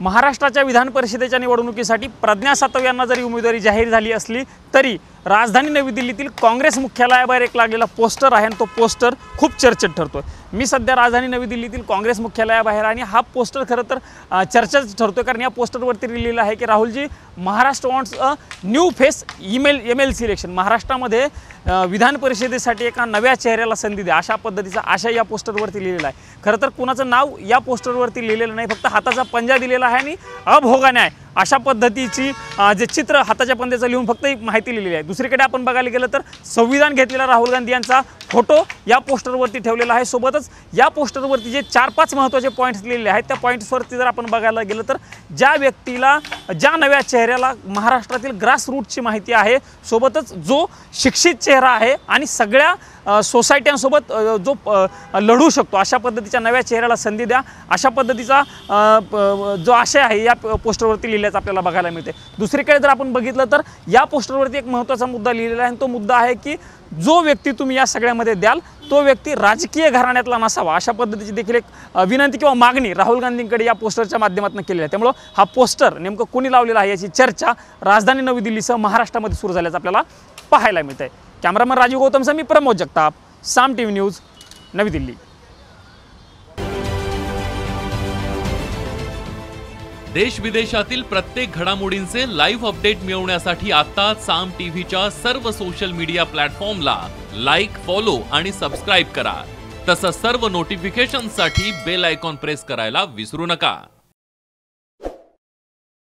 महाराष्ट्राच्या विधान परिषदेच्या निवडणुकीसाठी प्रज्ञा सातव यांना जरी उमेदवारी जाहीर झाली असली तरी राजधानी नवी दिल्लीतील काँग्रेस मुख्यालयाबाहेर एक लागलेला पोस्टर आहे आणि तो पोस्टर खूप चर्चेत ठरतोय। मी सध्या राजधानी नवी दिल्लीतील काँग्रेस मुख्यालयाबाहेर आणि हा पोस्टर खरं तर चर्चेत ठरतोय, कारण या पोस्टरवरती लिहिलेलं आहे की Rahul ji Maharashtra wants a new face MLC election. महाराष्ट्रामध्ये विधान परिषदेसाठी एका नव्या चेहऱ्याला संधी द्या, अशा पद्धतीचा आशय या पोस्टरवरती लिहिलेला आहे। खरं तर कुणाचं नाव या पोस्टरवरती लिहिलेलं नाही, फक्त हाताचा पंजा दिलेला आहे आणि अभोगाने आहे अशा पद्धतीची जे चित्र हाताच्या पंजाचं लिहून फक्त एक माहिती लिहिलेली आहे। दुसरीकडे आपण बघायला गेलं तर संविधान घेतलेला राहुल गांधी यांचा फोटो या पोस्टरवरती ठेवलेला आहे। सोबतच या पोस्टरवरती जे 4-5 महत्त्वाचे पॉईंट्स लिहिलेले आहेत त्या पॉईंट्सवरती जर आपण बघायला गेलं तर ज्या व्यक्तीला, ज्या नव्या चेहऱ्याला महाराष्ट्रातील ग्रासरूटची माहिती आहे, सोबतच जो शिक्षित चेहरा आहे आणि सगळ्या सोसायट्यांसोबत जो लढू शकतो अशा पद्धतीच्या नव्या चेहऱ्याला संधी द्या, अशा पद्धतीचा जो आशय आहे या पोस्टरवरती लिहिल्याचं आपल्याला बघायला मिळते। दुसरीकडे जर आपण बघितलं तर या पोस्टरवरती एक महत्त्वाचा मुद्दा लिहिलेला आहे आणि तो मुद्दा आहे की जो व्यक्ती तुम्ही या सगळ्यामध्ये द्याल तो व्यक्ती राजकीय घराण्यातला नसावा, अशा पद्धतीची देखील एक विनंती किंवा मागणी राहुल गांधींकडे या पोस्टरच्या माध्यमातून केलेली आहे। त्यामुळे हा पोस्टर नेमकं कोणी लावलेला आहे याची चर्चा राजधानी नवी दिल्लीसह महाराष्ट्रामध्ये सुरू झाल्याचं आपल्याला पाहायला मिळत आहे। कॅमेरामन राजीव गौतमसह मी प्रमोद जगताप, साम TV न्यूज, नवी दिल्ली। देश विदेशातील प्रत्येक घडामोडींचे लाईव्ह अपडेट मिळवण्यासाठी आता साम टीव्हीच्या सर्व सोशल मीडिया प्लॅटफॉर्मला लाईक, फॉलो आणि सबस्क्राईब करा। तसंच सर्व नोटिफिकेशनसाठी बेल आयकॉन प्रेस करायला विसरू नका।